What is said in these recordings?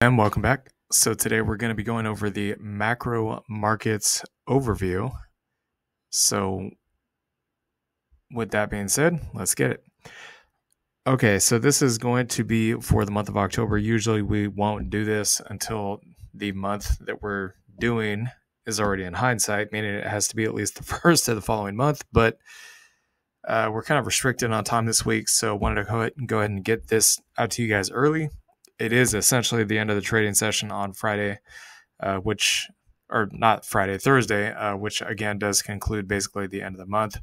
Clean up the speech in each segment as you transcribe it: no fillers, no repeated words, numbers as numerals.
And welcome back. So today we're going to be going over the macro markets overview. So with that being said, let's get it. Okay, so this is going to be for the month of October. Usually we won't do this until the month that we're doing is already in hindsight, meaning it has to be at least the first of the following month, but we're kind of restricted on time this week, so I wanted to go ahead and get this out to you guys early. It is essentially the end of the trading session on Friday, Thursday, which again does conclude basically the end of the month.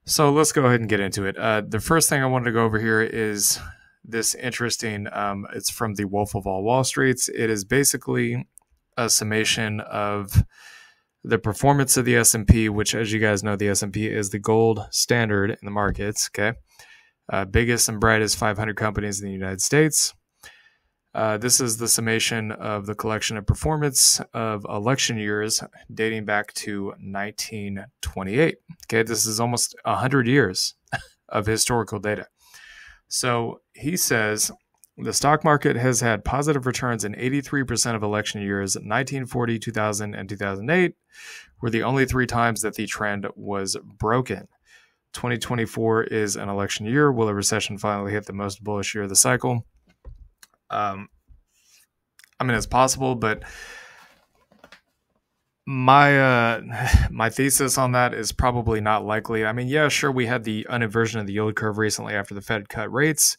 So let's go ahead and get into it. The first thing I wanted to go over here is this interesting, it's from the Wolf of All Wall Streets. It is basically a summation of the performance of the S&P, which, as you guys know, the S&P is the gold standard in the markets, okay? Biggest and brightest 500 companies in the United States. This is the summation of the collection of performance of election years dating back to 1928. Okay, this is almost 100 years of historical data. So he says the stock market has had positive returns in 83% of election years. 1940, 2000, and 2008 were the only three times that the trend was broken. 2024 is an election year. Will a recession finally hit the most bullish year of the cycle? It's possible, but my thesis on that is probably not likely. Yeah, sure, we had the uninversion of the yield curve recently after the Fed cut rates.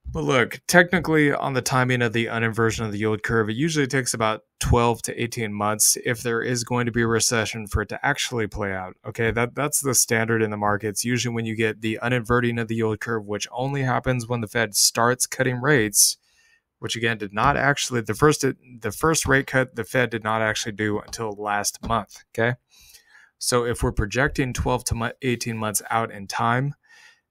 But look, technically on the timing of the uninversion of the yield curve, it usually takes about 12 to 18 months if there is going to be a recession for it to actually play out. Okay, that's the standard in the markets. Usually when you get the uninverting of the yield curve, which only happens when the Fed starts cutting rates, which again did not actually, the first rate cut the Fed did not actually do until last month. Okay, so if we're projecting 12 to 18 months out in time,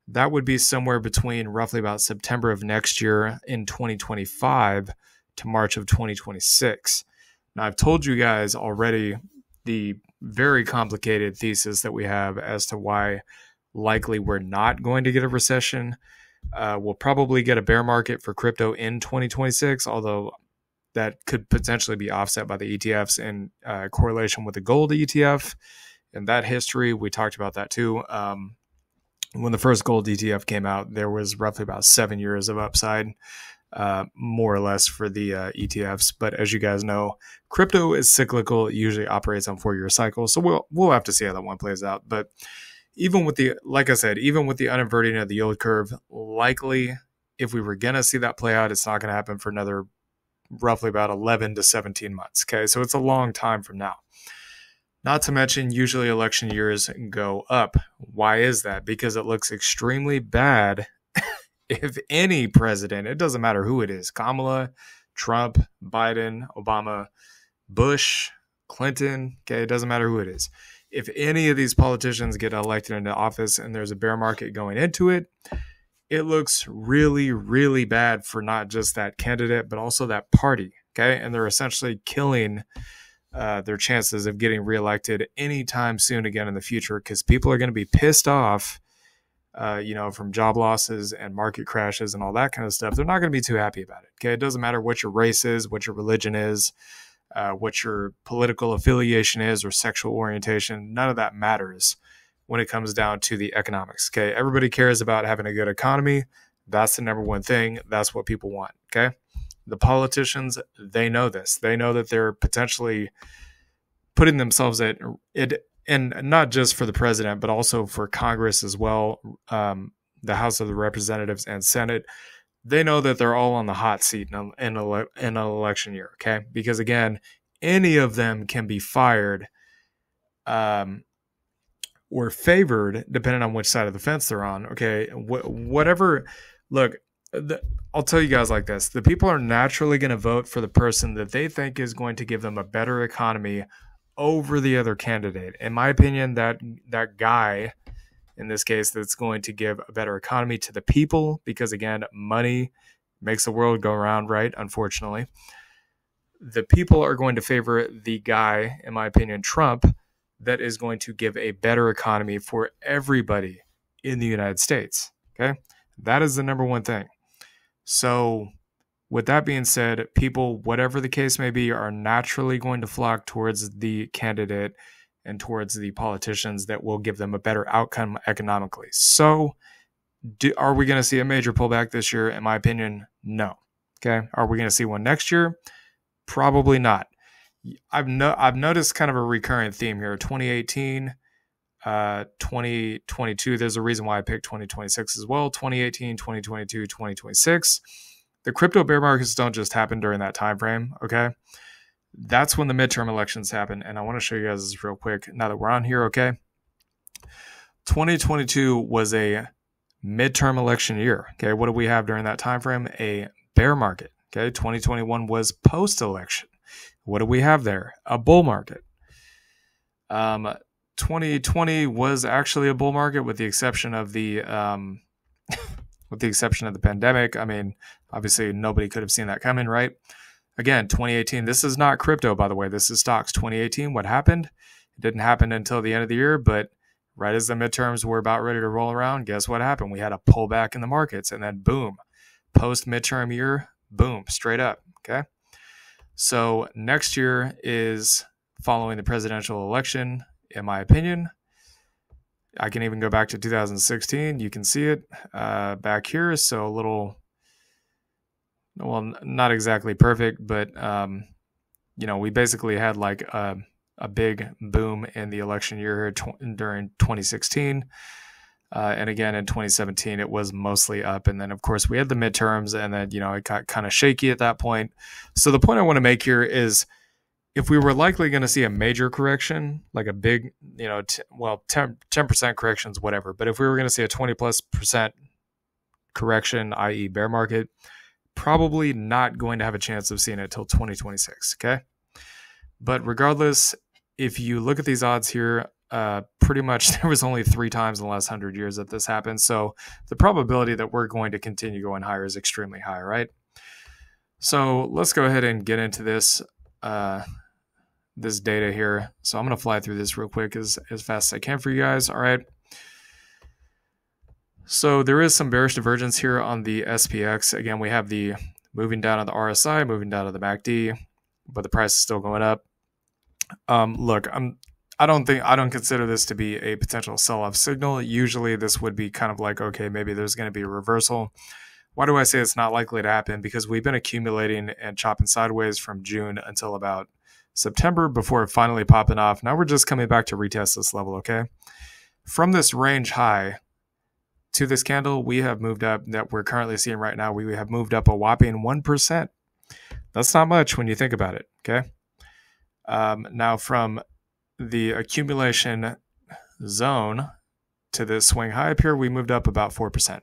that would be somewhere between roughly about September of next year in 2025 to March of 2026. Now, I've told you guys already the very complicated thesis that we have as to why likely we're not going to get a recession. We'll probably get a bear market for crypto in 2026, although that could potentially be offset by the ETFs in correlation with the gold ETF. In that history, we talked about that too. When the first gold ETF came out, there was roughly about 7 years of upside, more or less, for the ETFs. But as you guys know, crypto is cyclical. It usually operates on 4-year cycles. So we'll have to see how that one plays out. But even with the uninverting of the yield curve, likely if we were going to see that play out, it's not going to happen for another roughly about 11 to 17 months. Okay, so it's a long time from now. Not to mention, usually election years go up. Why is that? Because it looks extremely bad if any president, it doesn't matter who it is, Kamala, Trump, Biden, Obama, Bush, Clinton, okay, it doesn't matter who it is. If any of these politicians get elected into office and there's a bear market going into it, it looks really, really bad for not just that candidate, but also that party, okay? And they're essentially killing their chances of getting reelected anytime soon again in the future, because people are going to be pissed off, from job losses and market crashes and all that kind of stuff. They're not going to be too happy about it. Okay, it doesn't matter what your race is, what your religion is, what your political affiliation is, or sexual orientation. None of that matters when it comes down to the economics. Okay, everybody cares about having a good economy. That's the number one thing. That's what people want. Okay. The politicians, they know this. They know that they're potentially putting themselves at it, and not just for the president, but also for Congress as well, the House of the Representatives and Senate. They know that they're all on the hot seat in an election year, okay? Because again, any of them can be fired or favored, depending on which side of the fence they're on, okay? Whatever. Look, I'll tell you guys like this. The people are naturally going to vote for the person that they think is going to give them a better economy over the other candidate. In my opinion, that guy, in this case, that's going to give a better economy to the people, because again, money makes the world go around, right? Unfortunately, the people are going to favor the guy, in my opinion, Trump, that is going to give a better economy for everybody in the United States. Okay. That is the number one thing. So with that being said, people, whatever the case may be, are naturally going to flock towards the candidate and towards the politicians that will give them a better outcome economically. So, are we going to see a major pullback this year? In my opinion, no. Okay. Are we going to see one next year? Probably not. I've noticed kind of a recurrent theme here. 2018, 2022. There's a reason why I picked 2026 as well. 2018, 2022, 2026. The crypto bear markets don't just happen during that time frame. Okay. That's when the midterm elections happen. And I want to show you guys this real quick now that we're on here. Okay. 2022 was a midterm election year. Okay. What do we have during that time frame? A bear market. Okay. 2021 was post-election. What do we have there? A bull market. 2020 was actually a bull market with the exception of the pandemic. I mean, obviously nobody could have seen that coming, right? Again, 2018, this is not crypto, by the way. This is stocks. 2018, what happened? It didn't happen until the end of the year, but right as the midterms were about ready to roll around, guess what happened? We had a pullback in the markets, and then boom, post-midterm year, boom, straight up, okay? So next year is following the presidential election, in my opinion. I can even go back to 2016. You can see it back here. So a little, well, not exactly perfect, but, we basically had like a big boom in the election year during 2016. And again, in 2017, it was mostly up. And then, of course, we had the midterms, and then, it got kind of shaky at that point. So the point I want to make here is if we were likely going to see a major correction, like a big, 10% corrections, whatever. But if we were going to see a 20+% correction, i.e. bear market, probably not going to have a chance of seeing it till 2026. Okay. But regardless, if you look at these odds here, pretty much there was only 3 times in the last 100 years that this happened. So the probability that we're going to continue going higher is extremely high, right? So let's go ahead and get into this this data here. So I'm going to fly through this real quick as fast as I can for you guys. All right. So there is some bearish divergence here on the SPX. Again, we have the moving down on the RSI, moving down on the MACD, but the price is still going up. Look, I don't consider this to be a potential sell-off signal. Usually this would be kind of like, okay, maybe there's going to be a reversal. Why do I say it's not likely to happen? Because we've been accumulating and chopping sideways from June until about September before finally popping off. Now we're just coming back to retest this level, okay? From this range high to this candle, we have moved up, that we're currently seeing right now, we have moved up a whopping 1%. That's not much when you think about it, okay? Now from the accumulation zone to this swing high up here, we moved up about 4%.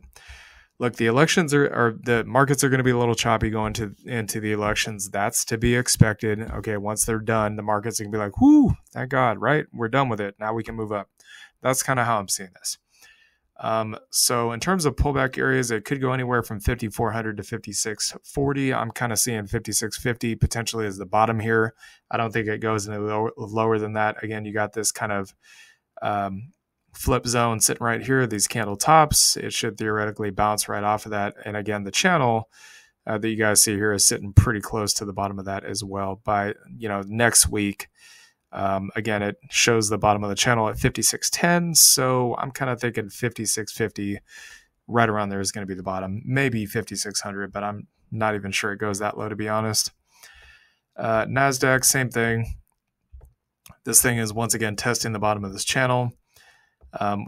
Look, the elections the markets are going to be a little choppy going into the elections. That's to be expected. Okay, once they're done, the markets are going to be like, whoo, thank God, right? We're done with it. Now we can move up. That's kind of how I'm seeing this. So in terms of pullback areas, it could go anywhere from 5,400 to 5,640. I'm kind of seeing 5,650 potentially as the bottom here. I don't think it goes any lower than that. Again, you got this kind of flip zone sitting right here, these candle tops. It should theoretically bounce right off of that. And again, the channel that you guys see here is sitting pretty close to the bottom of that as well. By next week, again, it shows the bottom of the channel at 5610. So I'm kind of thinking 5650 right around there is going to be the bottom. Maybe 5600, but I'm not even sure it goes that low, to be honest. NASDAQ, same thing. This thing is once again testing the bottom of this channel.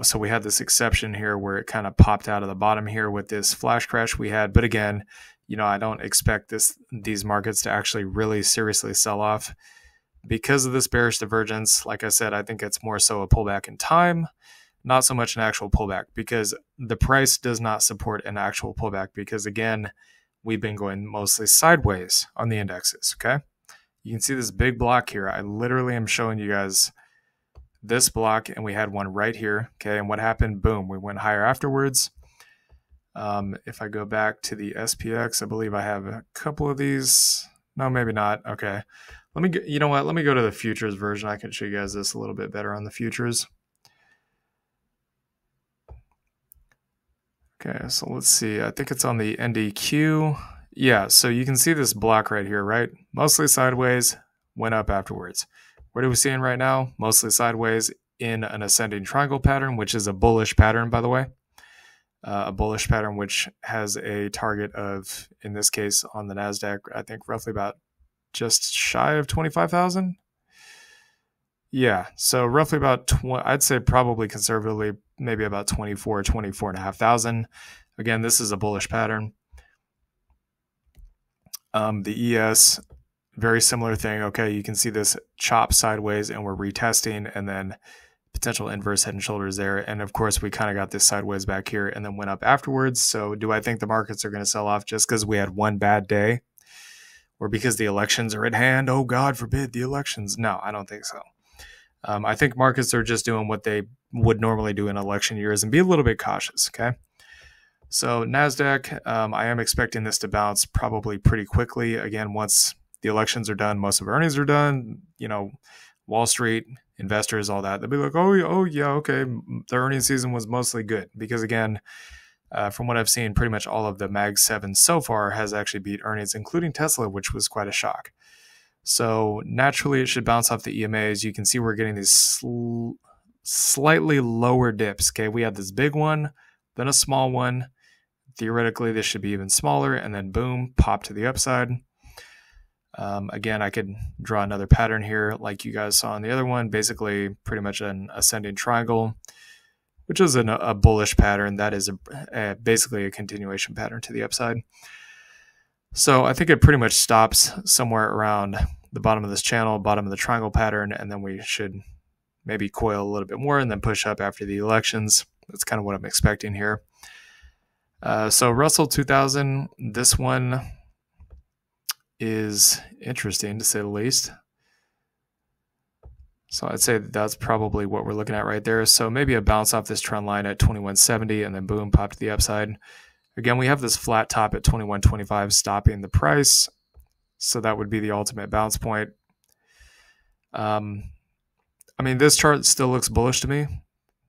So we had this exception here where it kind of popped out of the bottom here with this flash crash we had. But again, I don't expect these markets to actually really seriously sell off because of this bearish divergence. Like I said, I think it's more so a pullback in time, not so much an actual pullback, because the price does not support an actual pullback because, again, we've been going mostly sideways on the indexes, okay? You can see this big block here. I literally am showing you guys this block, and we had one right here, okay? And what happened? Boom, we went higher afterwards. If I go back to the SPX, I believe I have a couple of these. No, maybe not. Okay. You know what? Let me go to the futures version. I can show you guys this a little bit better on the futures. Okay, so let's see. I think it's on the NDQ. Yeah, so you can see this block right here, right? Mostly sideways, went up afterwards. What are we seeing right now? Mostly sideways in an ascending triangle pattern, which is a bullish pattern, by the way. A bullish pattern which has a target of, in this case on the NASDAQ, I think roughly about just shy of 25,000. Yeah, so roughly about, I'd say probably conservatively, maybe about 24,500. Again, this is a bullish pattern. The ES, very similar thing. Okay, you can see this chop sideways and we're retesting, and then potential inverse head and shoulders there. And of course, we kind of got this sideways back here and then went up afterwards. So do I think the markets are going to sell off just because we had one bad day or because the elections are at hand? Oh, God forbid the elections. No, I don't think so. I think markets are just doing what they would normally do in election years and be a little bit cautious, okay? So NASDAQ, I am expecting this to bounce probably pretty quickly. Again, once the elections are done, most of earnings are done, Wall Street, investors, all that, they'll be like, oh yeah, okay, the earnings season was mostly good. Because again, from what I've seen, pretty much all of the Mag 7 so far has actually beat earnings, including Tesla, which was quite a shock. So naturally, it should bounce off the EMAs. You can see we're getting these slightly lower dips. Okay, we had this big one, then a small one. Theoretically, this should be even smaller, and then boom, pop to the upside. Again, I could draw another pattern here like you guys saw on the other one. Basically, pretty much an ascending triangle, which is a bullish pattern. That is basically a continuation pattern to the upside. So I think it pretty much stops somewhere around the bottom of this channel, bottom of the triangle pattern, and then we should maybe coil a little bit more and then push up after the elections. That's kind of what I'm expecting here. So Russell 2000, this one is interesting to say the least. So I'd say that's probably what we're looking at right there. So maybe a bounce off this trend line at 2170 and then boom, pop to the upside. Again, we have this flat top at 2125 stopping the price. So that would be the ultimate bounce point. This chart still looks bullish to me.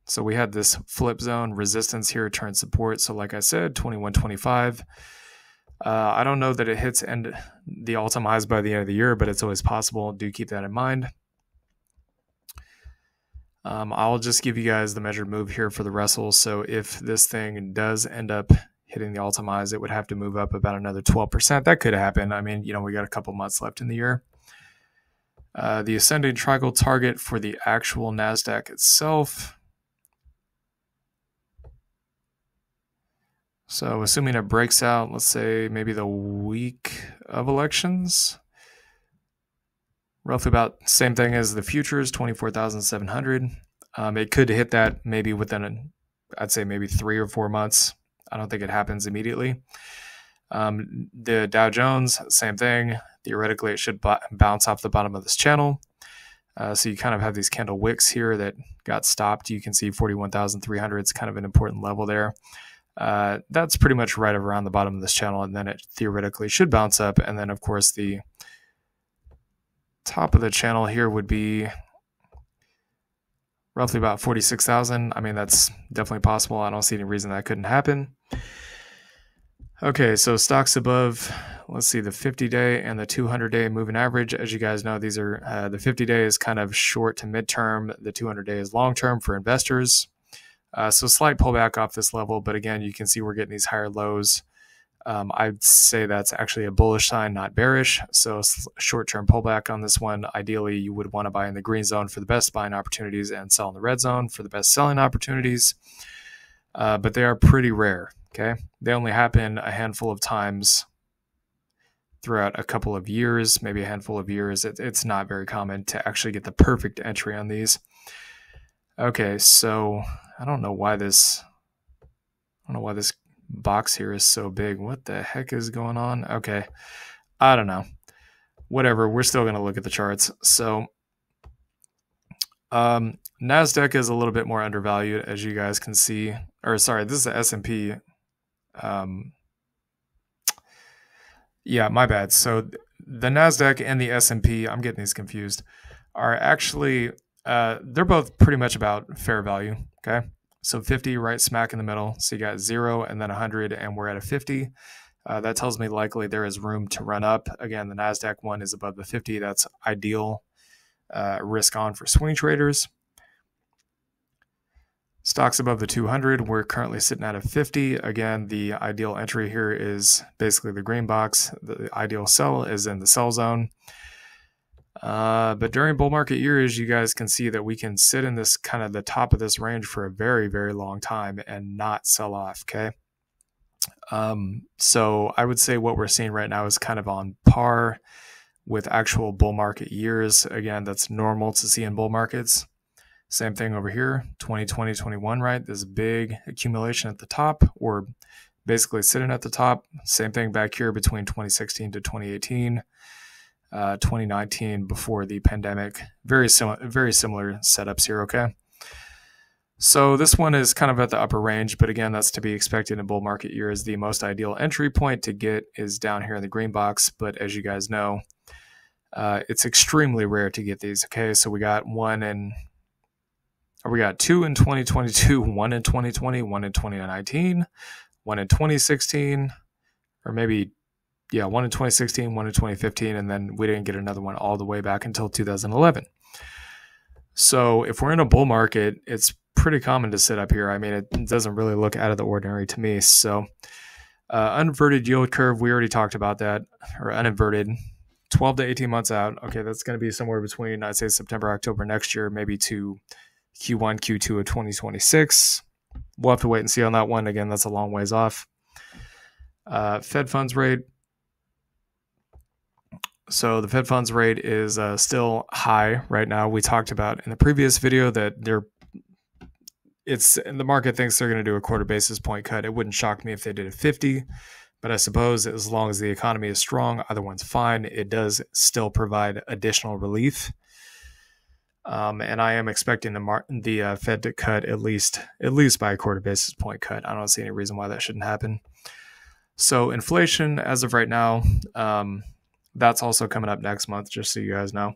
So we had this flip zone resistance here, turn support. So like I said, 2125. I don't know that it hits the all-time highs by the end of the year, but it's always possible. Do keep that in mind. I'll just give you guys the measured move here for the Russell. So if this thing does end up hitting the all-time highs, it would have to move up about another 12%. That could happen. We got a couple months left in the year. The ascending triangle target for the actual NASDAQ itself. So assuming it breaks out, let's say maybe the week of elections, roughly about the same thing as the futures, 24,700. It could hit that maybe within, I'd say maybe 3 or 4 months. I don't think it happens immediately. The Dow Jones, same thing. Theoretically, it should bounce off the bottom of this channel. So you kind of have these candle wicks here that got stopped. You can see 41,300. It's kind of an important level there. That's pretty much right around the bottom of this channel, and then it theoretically should bounce up. And then, of course, the top of the channel here would be roughly about 46,000. That's definitely possible. I don't see any reason that couldn't happen. Okay, so stocks above, let's see, the 50-day and the 200-day moving average. As you guys know, these are the 50-day is kind of short to midterm. The 200-day is long-term for investors. So slight pullback off this level, but again, you can see we're getting these higher lows. I'd say that's actually a bullish sign, not bearish. So short-term pullback on this one. Ideally, you would want to buy in the green zone for the best buying opportunities and sell in the red zone for the best selling opportunities. But they are pretty rare, okay? They only happen a handful of times throughout a couple of years, maybe a handful of years. It's not very common to actually get the perfect entry on these. Okay, so I don't know why this box here is so big. What the heck is going on? Okay, I don't know. Whatever, we're still going to look at the charts. So NASDAQ is a little bit more undervalued, as you guys can see. Or sorry, this is the S&P. Yeah, my bad. So the NASDAQ and the S&P, I'm getting these confused, are actually, they're both pretty much about fair value, okay? So 50 right smack in the middle. So you got 0 and then 100, and we're at a 50. That tells me likely there is room to run up. Again, the NASDAQ one is above the 50. That's ideal risk on for swing traders. Stocks above the 200, we're currently sitting at a 50. Again, the ideal entry here is basically the green box. The ideal sell is in the sell zone. But during bull market years, you guys can see that we can sit in this kind of the top of this range for a very, very long time and not sell off, okay? So I would say what we're seeing right now is kind of on par with actual bull market years. Again, that's normal to see in bull markets. Same thing over here, 2020, 21, right? This big accumulation at the top, or basically sitting at the top. Same thing back here between 2016 to 2018, 2019 before the pandemic. Very similar setups here, okay? So this one is kind of at the upper range, but again, that's to be expected in bull market years. The most ideal entry point to get is down here in the green box, but as you guys know, it's extremely rare to get these, okay? So we got two in 2022, one in 2020, one in 2019, one in 2016, or maybe, one in 2016, one in 2015, and then we didn't get another one all the way back until 2011. So if we're in a bull market, it's pretty common to sit up here. I mean, it doesn't really look out of the ordinary to me. So uninverted yield curve, we already talked about that, or uninverted, 12 to 18 months out. Okay, that's going to be somewhere between, I'd say, September, October next year, maybe to Q1, Q2 of 2026. We'll have to wait and see on that one. Again, that's a long ways off. Fed funds rate. So the Fed funds rate is still high right now. We talked about in the previous video that the market thinks they're going to do a quarter basis point cut. It wouldn't shock me if they did a 50, but I suppose as long as the economy is strong, other one's fine. It does still provide additional relief. And I am expecting the Fed to cut at least by a quarter basis point cut. I don't see any reason why that shouldn't happen. So inflation, as of right now, that's also coming up next month, just so you guys know,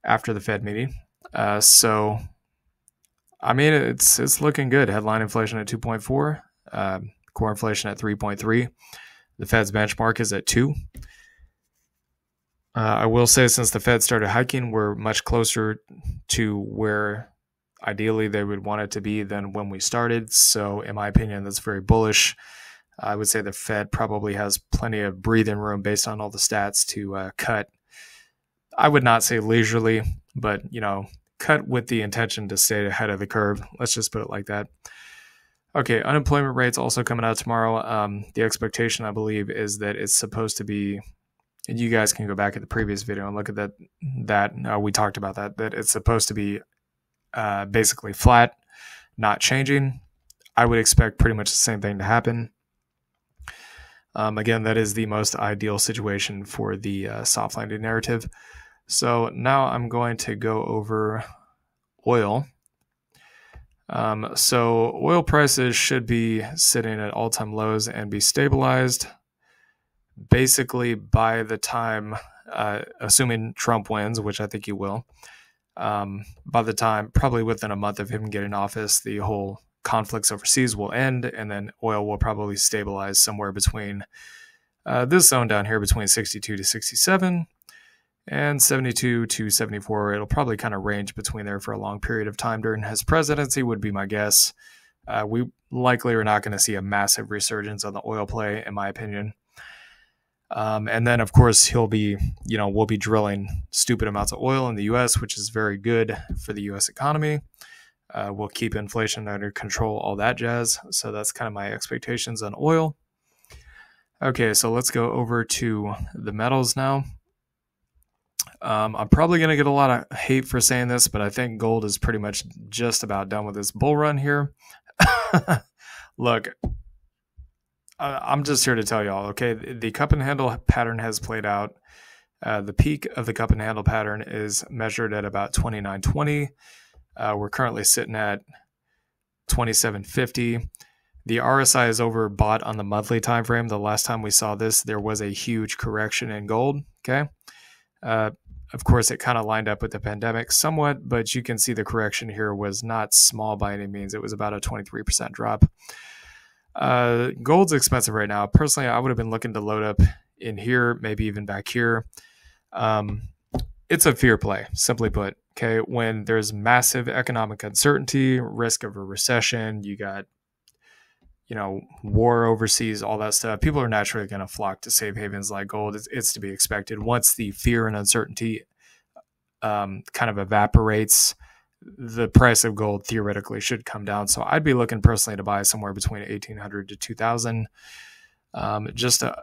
after the Fed meeting. So, I mean, it's looking good. Headline inflation at 2.4, core inflation at 3.3. The Fed's benchmark is at 2. I will say since the Fed started hiking, we're much closer to where ideally they would want it to be than when we started. So in my opinion, that's very bullish. I would say the Fed probably has plenty of breathing room based on all the stats to cut. I would not say leisurely, but, cut with the intention to stay ahead of the curve. Let's just put it like that. Okay, unemployment rate's also coming out tomorrow. The expectation, I believe, is that it's supposed to be, and you guys can go back at the previous video and look at that. We talked about that it's supposed to be basically flat, not changing. I would expect pretty much the same thing to happen. Again, that is the most ideal situation for the soft landing narrative. So now I'm going to go over oil. So oil prices should be sitting at all-time lows and be stabilized basically by the time, assuming Trump wins, which I think he will, by the time, probably within a month of him getting office, the whole conflicts overseas will end, and then oil will probably stabilize somewhere between this zone down here between 62 to 67 and 72 to 74. It'll probably kind of range between there for a long period of time during his presidency would be my guess. We likely are not going to see a massive resurgence on the oil play, in my opinion. And then, of course, we'll be drilling stupid amounts of oil in the U.S., which is very good for the U.S. economy. We'll keep inflation under control, all that jazz. So that's kind of my expectations on oil. Okay, so let's go over to the metals now. I'm probably going to get a lot of hate for saying this, but I think gold is pretty much just about done with this bull run here. Look, I'm just here to tell y'all, okay, the cup and handle pattern has played out. The peak of the cup and handle pattern is measured at about 29.20. We're currently sitting at 27.50. The RSI is overbought on the monthly time frame. The last time we saw this, there was a huge correction in gold. Okay. Of course, it kind of lined up with the pandemic somewhat, but you can see the correction here was not small by any means. It was about a 23% drop. Gold's expensive right now. Personally, I would have been looking to load up in here, maybe even back here. It's a fear play, simply put. Okay, when there's massive economic uncertainty, risk of a recession, you got, war overseas, all that stuff, people are naturally going to flock to safe havens like gold. It's to be expected. Once the fear and uncertainty kind of evaporates, the price of gold theoretically should come down. So I'd be looking personally to buy somewhere between 1,800 to 2,000. Just to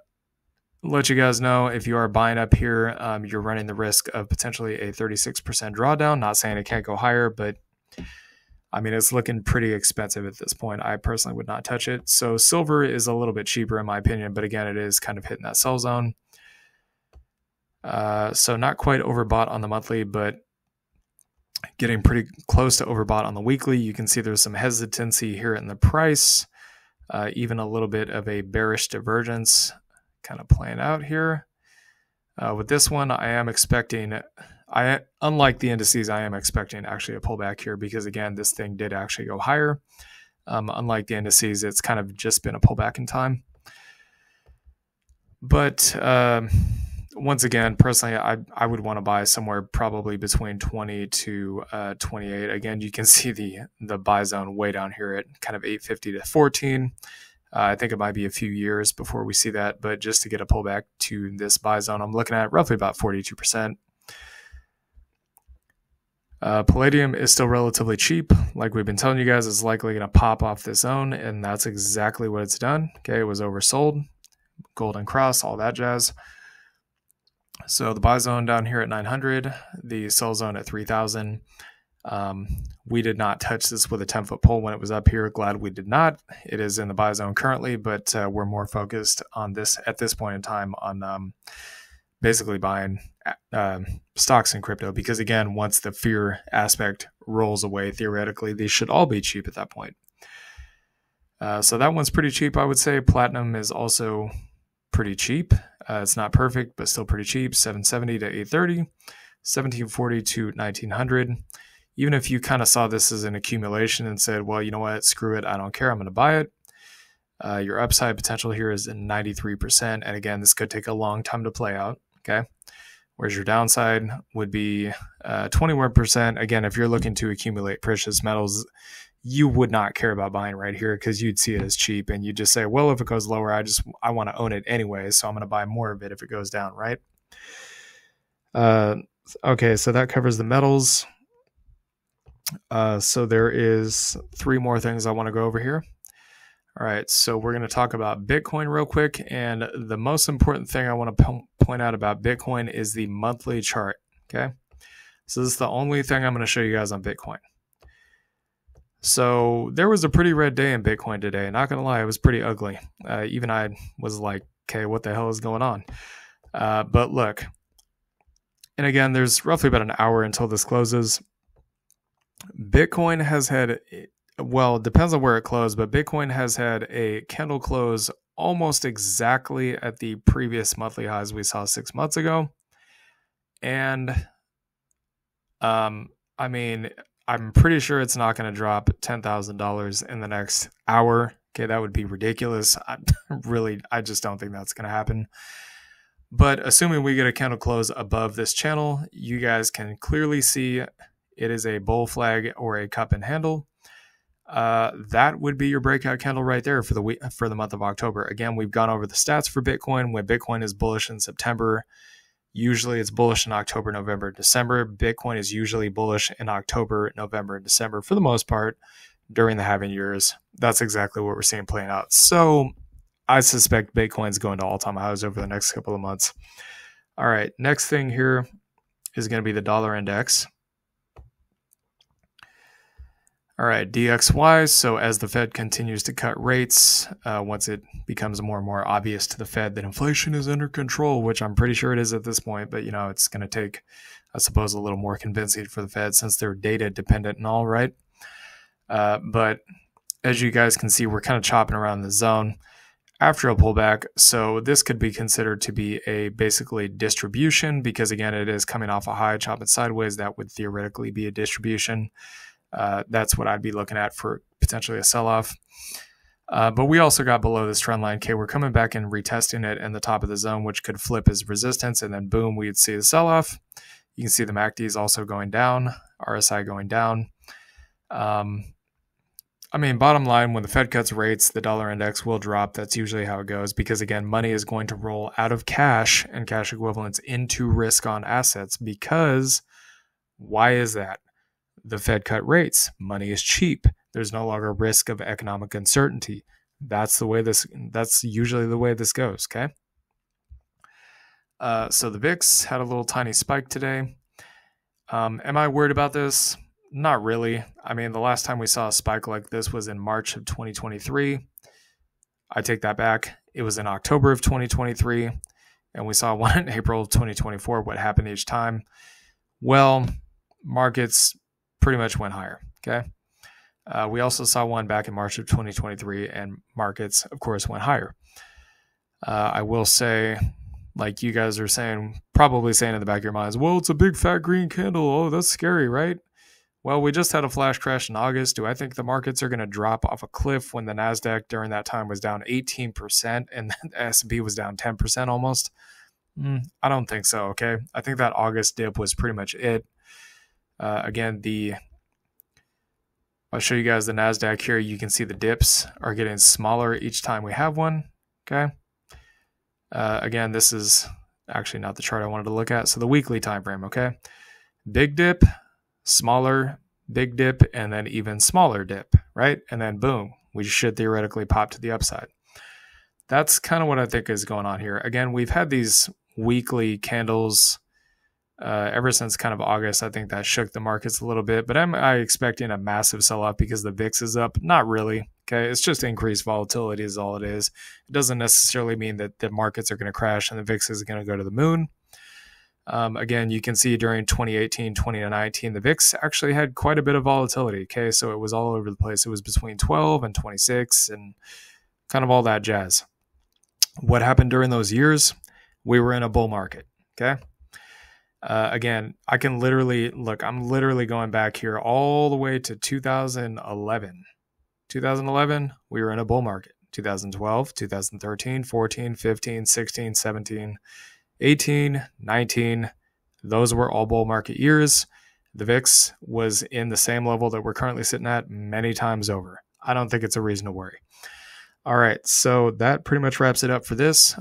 let you guys know, if you are buying up here, you're running the risk of potentially a 36% drawdown. Not saying it can't go higher, but I mean, it's looking pretty expensive at this point. I personally would not touch it. So silver is a little bit cheaper in my opinion, but again, it is kind of hitting that sell zone. So not quite overbought on the monthly, but getting pretty close to overbought on the weekly. You can see there's some hesitancy here in the price, even a little bit of a bearish divergence kind of playing out here. With this one, I am expecting, unlike the indices, I am expecting actually a pullback here because, again, this thing did actually go higher. Unlike the indices, it's kind of just been a pullback in time. But once again, personally, I would want to buy somewhere probably between 20 to 28. Again, you can see the buy zone way down here at kind of 850 to 14. I think it might be a few years before we see that, but just to get a pullback to this buy zone, I'm looking at roughly about 42%. Palladium is still relatively cheap. Like we've been telling you guys, it's likely going to pop off this zone, and that's exactly what it's done. Okay, it was oversold. Golden cross, all that jazz. So the buy zone down here at 900, the sell zone at 3,000. We did not touch this with a 10-foot pole when it was up here. Glad we did not. It is in the buy zone currently, but we're more focused on this at this point in time on basically buying stocks in crypto because, again, once the fear aspect rolls away, theoretically, they should all be cheap at that point. So that one's pretty cheap, I would say. Platinum is also pretty cheap. It's not perfect, but still pretty cheap. 770 to 830, 1740 to 1900. Even if you kind of saw this as an accumulation and said, well, you know what, screw it, I don't care, I'm going to buy it. Your upside potential here is 93%. And again, this could take a long time to play out. Okay. Whereas your downside would be 21%. Again, if you're looking to accumulate precious metals, you would not care about buying right here because you'd see it as cheap and you just say, well, if it goes lower, I want to own it anyway, so I'm going to buy more of it if it goes down, right? Okay, so that covers the metals. So there is 3 more things I want to go over here. All right, so we're going to talk about Bitcoin real quick, and the most important thing I want to point out about Bitcoin is the monthly chart, okay? So this is the only thing I'm going to show you guys on Bitcoin. So there was a pretty red day in Bitcoin today. Not going to lie, it was pretty ugly. Even I was like, okay, what the hell is going on? But look, and again, there's roughly about an hour until this closes. Bitcoin has had, well, it depends on where it closed, but Bitcoin has had a candle close almost exactly at the previous monthly highs we saw 6 months ago. And, I mean, I'm pretty sure it's not going to drop $10,000 in the next hour. Okay, that would be ridiculous. I just don't think that's going to happen. But assuming we get a candle close above this channel, you guys can clearly see it is a bull flag or a cup and handle. That would be your breakout candle right there for the month of October. Again, we've gone over the stats for Bitcoin. When Bitcoin is bullish in September, usually it's bullish in October, November, December. Bitcoin is usually bullish in October, November, and December for the most part during the halving years. That's exactly what we're seeing playing out. So I suspect Bitcoin's going to all-time highs over the next couple of months. All right, next thing here is going to be the dollar index. All right, DXY. So as the Fed continues to cut rates, once it becomes more and more obvious to the Fed that inflation is under control, which I'm pretty sure it is at this point, but it's going to take, I suppose, a little more convincing for the Fed since they're data dependent and all, right? But as you guys can see, we're kind of chopping around the zone after a pullback. So this could be considered to be a basically distribution because, again, it is coming off a high, chopping sideways. That would theoretically be a distribution. That's what I'd be looking at for potentially a sell-off. But we also got below this trend line. Okay, we're coming back and retesting it in the top of the zone, which could flip as resistance, and then boom, we'd see the sell-off. You can see the MACD is also going down, RSI going down. I mean, bottom line, when the Fed cuts rates, the dollar index will drop. That's usually how it goes because, again, money is going to roll out of cash and cash equivalents into risk-on assets because why is that? The Fed cut rates. Money is cheap. There's no longer risk of economic uncertainty. That's usually the way this goes, okay? So the VIX had a little tiny spike today. Am I worried about this? Not really. I mean, the last time we saw a spike like this was in March of 2023. I take that back. It was in October of 2023, and we saw one in April of 2024. What happened each time? Well, markets pretty much went higher, okay? We also saw one back in March of 2023, and markets, of course, went higher. I will say, like you guys are saying, probably saying in the back of your minds, well, it's a big fat green candle. Oh, that's scary, right? Well, we just had a flash crash in August. Do I think the markets are going to drop off a cliff when the NASDAQ during that time was down 18% and the S&P was down 10% almost? I don't think so, okay? I think that August dip was pretty much it. Again, I'll show you guys the NASDAQ here. You can see the dips are getting smaller each time we have one, okay? Again, this is actually not the chart I wanted to look at. So the weekly time frame, okay? Big dip, smaller, big dip, and then even smaller dip, right? And then boom, we should theoretically pop to the upside. That's kind of what I think is going on here. Again, we've had these weekly candles ever since kind of August. I think that shook the markets a little bit, but am I expecting a massive sell-off because the VIX is up? Not really. Okay, it's just increased volatility is all it is. It doesn't necessarily mean that the markets are going to crash and the VIX is going to go to the moon. Again, you can see during 2018, 2019, the VIX actually had quite a bit of volatility. Okay, so it was all over the place. It was between 12 and 26 and kind of all that jazz. What happened during those years? We were in a bull market. Okay. Again, I can literally look, I'm literally going back here all the way to 2011. 2011, we were in a bull market. 2012, 2013, 14, 15, 16, 17, 18, 19, those were all bull market years. The VIX was in the same level that we're currently sitting at many times over. I don't think it's a reason to worry. All right, so that pretty much wraps it up for this.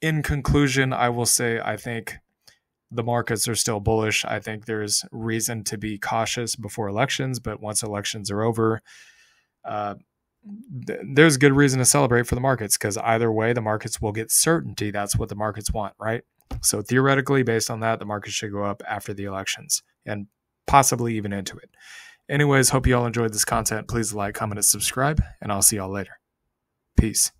In conclusion, I will say I think the markets are still bullish. I think there's reason to be cautious before elections, but once elections are over, there's good reason to celebrate for the markets because either way, the markets will get certainty. That's what the markets want, right? So theoretically, based on that, the market should go up after the elections and possibly even into it. Anyways, hope you all enjoyed this content. Please like, comment, and subscribe, and I'll see y'all later. Peace.